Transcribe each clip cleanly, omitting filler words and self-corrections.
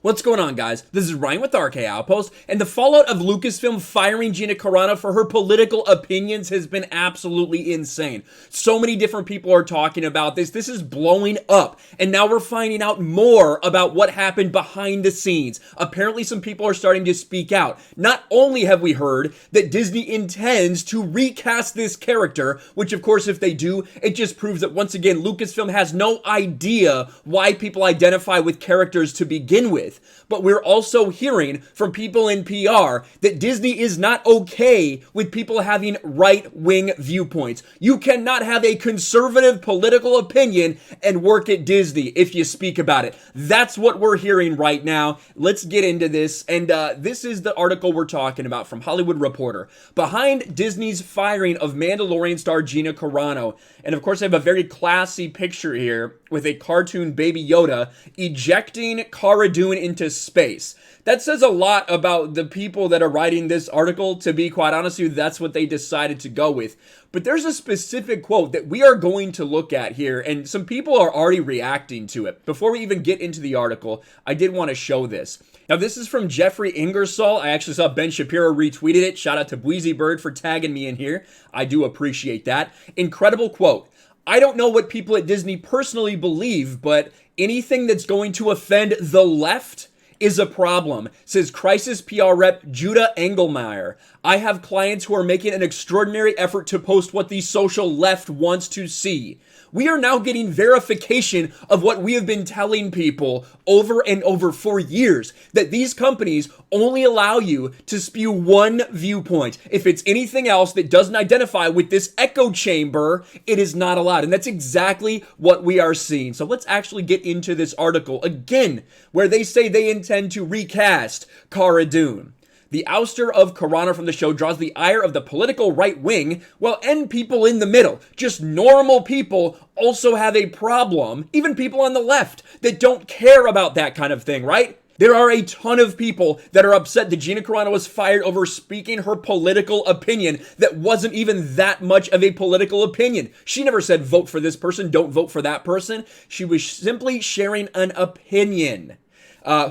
What's going on, guys? This is Ryan with RK Outpost, and the fallout of Lucasfilm firing Gina Carano for her political opinions has been absolutely insane. So many different people are talking about this. This is blowing up, and now we're finding out more about what happened behind the scenes. Apparently, some people are starting to speak out. Not only have we heard that Disney intends to recast this character, which of course, if they do, it just proves that once again, Lucasfilm has no idea why people identify with characters to begin with. But we're also hearing from people in PR that Disney is not okay with people having right-wing viewpoints. You cannot have a conservative political opinion and work at Disney if you speak about it. That's what we're hearing right now. Let's get into this. And this is the article we're talking about from Hollywood Reporter. Behind Disney's firing of Mandalorian star Gina Carano. And of course, I have a very classy picture here with a cartoon Baby Yoda ejecting Cara Dune into space. That says a lot about the people that are writing this article. To be quite honest with you, that's what they decided to go with. But there's a specific quote that we are going to look at here, and some people are already reacting to it. Before we even get into the article, I did want to show this. Now, this is from Jeffrey Ingersoll. I actually saw Ben Shapiro retweeted it. Shout out to Bweezy Bird for tagging me in here. I do appreciate that. Incredible quote. I don't know what people at Disney personally believe, but anything that's going to offend the left is a problem, says Crisis PR rep Judah Engelmeyer. I have clients who are making an extraordinary effort to post what the social left wants to see. We are now getting verification of what we have been telling people over and over for years, that these companies only allow you to spew one viewpoint. If it's anything else that doesn't identify with this echo chamber, it is not allowed. And that's exactly what we are seeing. So let's actually get into this article again, where they say they intend to recast Cara Dune. The ouster of Carano from the show draws the ire of the political right wing, while people in the middle, just normal people, also have a problem, even people on the left that don't care about that kind of thing, right? There are a ton of people that are upset that Gina Carano was fired over speaking her political opinion that wasn't even that much of a political opinion. She never said vote for this person, don't vote for that person. She was simply sharing an opinion.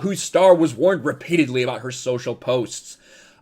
Whose star was warned repeatedly about her social posts.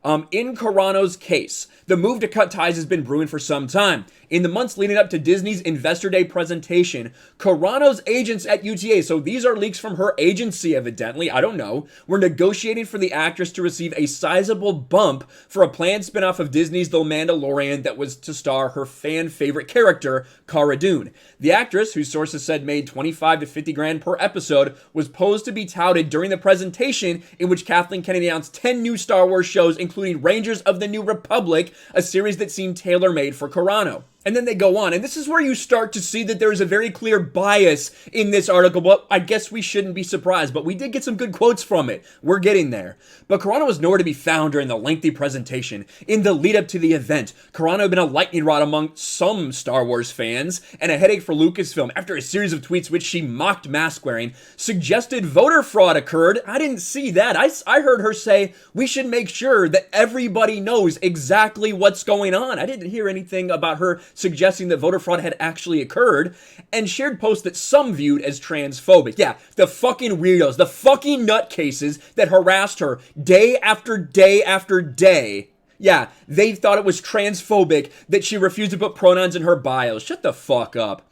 In Carano's case, the move to cut ties has been brewing for some time. In the months leading up to Disney's Investor Day presentation, Carano's agents at UTA, so these are leaks from her agency evidently, I don't know, were negotiating for the actress to receive a sizable bump for a planned spinoff of Disney's The Mandalorian that was to star her fan favorite character, Cara Dune. The actress, whose sources said made 25 to 50 grand per episode, was posed to be touted during the presentation in which Kathleen Kennedy announced 10 new Star Wars shows, including Rangers of the New Republic, a series that seemed tailor-made for Carano. And then they go on, and this is where you start to see that there is a very clear bias in this article. Well, I guess we shouldn't be surprised, but we did get some good quotes from it. We're getting there. But Carano was nowhere to be found during the lengthy presentation. In the lead-up to the event, Carano had been a lightning rod among some Star Wars fans, and a headache for Lucasfilm after a series of tweets which she mocked mask-wearing, suggested voter fraud occurred. I didn't see that. I heard her say, we should make sure that everybody knows exactly what's going on. I didn't hear anything about her suggesting that voter fraud had actually occurred, and shared posts that some viewed as transphobic. Yeah, the fucking weirdos, the fucking nutcases that harassed her day after day after day. Yeah, they thought it was transphobic that she refused to put pronouns in her bio. Shut the fuck up.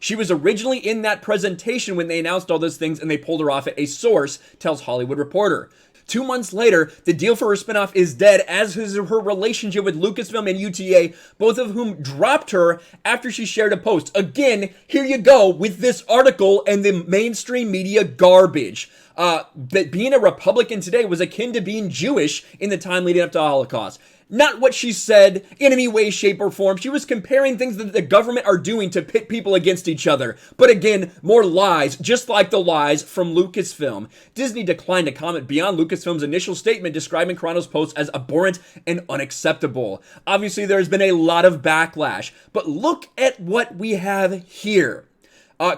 She was originally in that presentation when they announced all those things and they pulled her off it, a source tells Hollywood Reporter. 2 months later, the deal for her spinoff is dead, as is her relationship with Lucasfilm and UTA, both of whom dropped her after she shared a post. Again, here you go with this article and the mainstream media garbage. That being a Republican today was akin to being Jewish in the time leading up to the Holocaust. Not what she said in any way, shape, or form. She was comparing things that the government are doing to pit people against each other. But again, more lies, just like the lies from Lucasfilm. Disney declined to comment beyond Lucasfilm's initial statement describing Carano's post as abhorrent and unacceptable. Obviously, there's been a lot of backlash, but look at what we have here.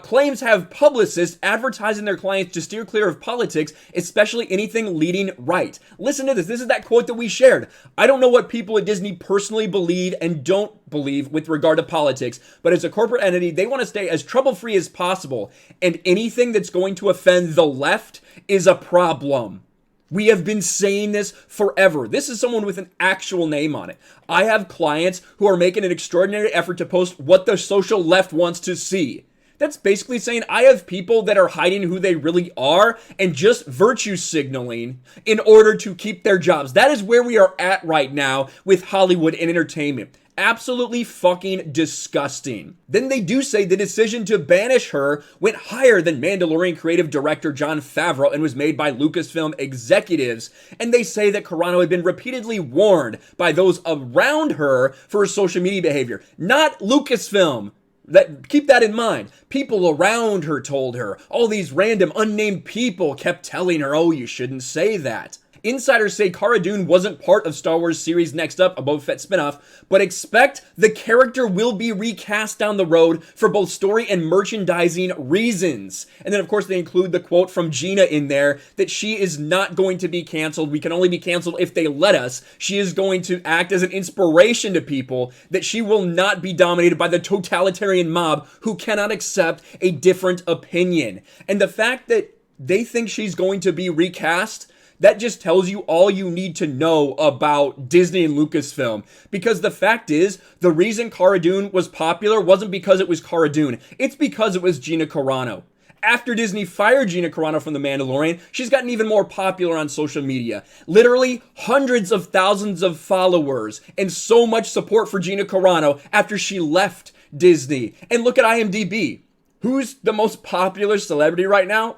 Claims have publicists advertising their clients to steer clear of politics, especially anything leading right. Listen to this. This is that quote that we shared. I don't know what people at Disney personally believe and don't believe with regard to politics, but as a corporate entity, they want to stay as trouble-free as possible, and anything that's going to offend the left is a problem. We have been saying this forever. This is someone with an actual name on it. I have clients who are making an extraordinary effort to post what the social left wants to see. That's basically saying I have people that are hiding who they really are and just virtue signaling in order to keep their jobs. That is where we are at right now with Hollywood and entertainment. Absolutely fucking disgusting. Then they do say the decision to banish her went higher than Mandalorian creative director Jon Favreau and was made by Lucasfilm executives. And they say that Carano had been repeatedly warned by those around her for her social media behavior. Not Lucasfilm. Keep that in mind. People around her told her. All these random unnamed people kept telling her, oh, you shouldn't say that. Insiders say Cara Dune wasn't part of Star Wars series Next Up, a Boba Fett spinoff, but expect the character will be recast down the road for both story and merchandising reasons. And then, of course, they include the quote from Gina in there that she is not going to be canceled. We can only be canceled if they let us. She is going to act as an inspiration to people, that she will not be dominated by the totalitarian mob who cannot accept a different opinion. And the fact that they think she's going to be recast, that just tells you all you need to know about Disney and Lucasfilm. Because the fact is, the reason Cara Dune was popular wasn't because it was Cara Dune. It's because it was Gina Carano. After Disney fired Gina Carano from The Mandalorian, she's gotten even more popular on social media. Literally hundreds of thousands of followers and so much support for Gina Carano after she left Disney. And look at IMDb. Who's the most popular celebrity right now?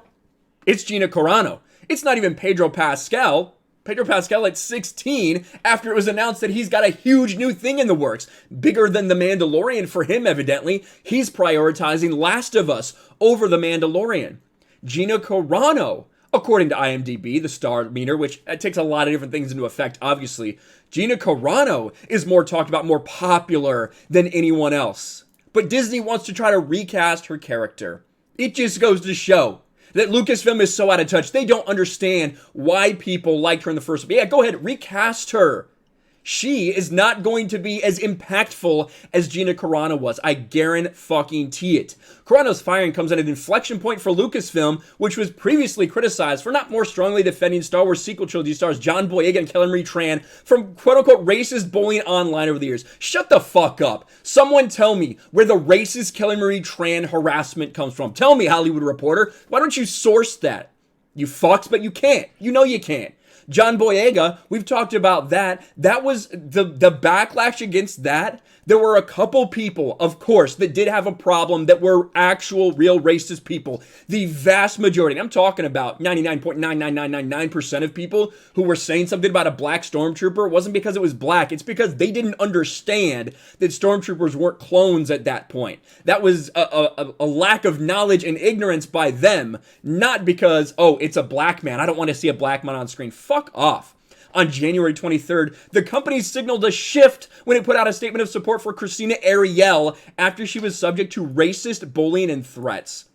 It's Gina Carano. It's not even Pedro Pascal. Pedro Pascal at 16 after it was announced that he's got a huge new thing in the works. Bigger than The Mandalorian for him, evidently. He's prioritizing Last of Us over The Mandalorian. Gina Carano, according to IMDb, the star meter, which takes a lot of different things into effect, obviously. Gina Carano is more talked about, more popular than anyone else. But Disney wants to try to recast her character. It just goes to show that Lucasfilm is so out of touch. They don't understand why people liked her in the first place. Yeah, go ahead, recast her. She is not going to be as impactful as Gina Carano was. I guarantee it. Carano's firing comes at an inflection point for Lucasfilm, which was previously criticized for not more strongly defending Star Wars sequel trilogy stars John Boyega and Kelly Marie Tran from quote-unquote racist bullying online over the years. Shut the fuck up. Someone tell me where the racist Kelly Marie Tran harassment comes from. Tell me, Hollywood Reporter. Why don't you source that? You fucks, but you can't. You know you can't. John Boyega, we've talked about that. That was the backlash against that. There were a couple people, of course, that did have a problem that were actual real racist people. The vast majority, I'm talking about 99.99999% of people who were saying something about a black stormtrooper wasn't because it was black. It's because they didn't understand that stormtroopers weren't clones at that point. That was a lack of knowledge and ignorance by them, not because, oh, it's a black man. I don't want to see a black man on screen. Fuck off. On January 23rd, the company signaled a shift when it put out a statement of support for Christina Ariel after she was subject to racist bullying and threats.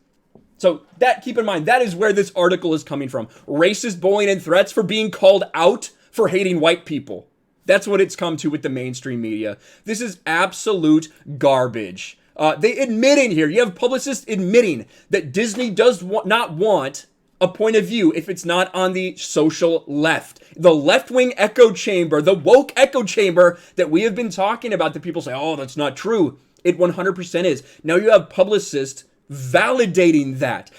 So that, keep in mind, that is where this article is coming from. Racist bullying and threats for being called out for hating white people. That's what it's come to with the mainstream media. This is absolute garbage. They admit in here, you have publicists admitting that Disney does not want a point of view if it's not on the social left. The left-wing echo chamber, the woke echo chamber that we have been talking about, that people say, oh, that's not true. It 100% is. Now you have publicists validating that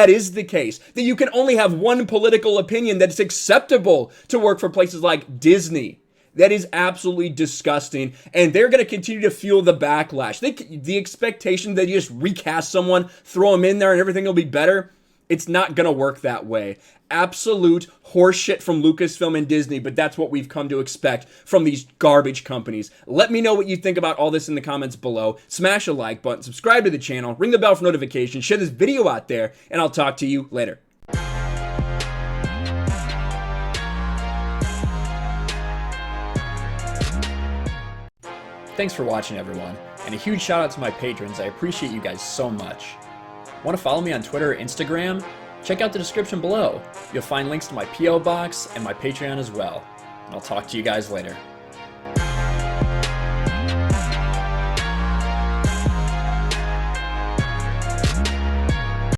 is the case, that you can only have one political opinion that's acceptable to work for places like Disney. That is absolutely disgusting, and they're going to continue to fuel the backlash. The expectation that you just recast someone, throw them in there, and everything will be better, it's not going to work that way. Absolute horseshit from Lucasfilm and Disney, but that's what we've come to expect from these garbage companies. Let me know what you think about all this in the comments below. Smash a like button, subscribe to the channel, ring the bell for notifications, share this video out there, and I'll talk to you later. Thanks for watching, everyone, and a huge shout out to my patrons. I appreciate you guys so much. Want to follow me on Twitter or Instagram? Check out the description below. You'll find links to my P.O. box and my Patreon as well. And I'll talk to you guys later.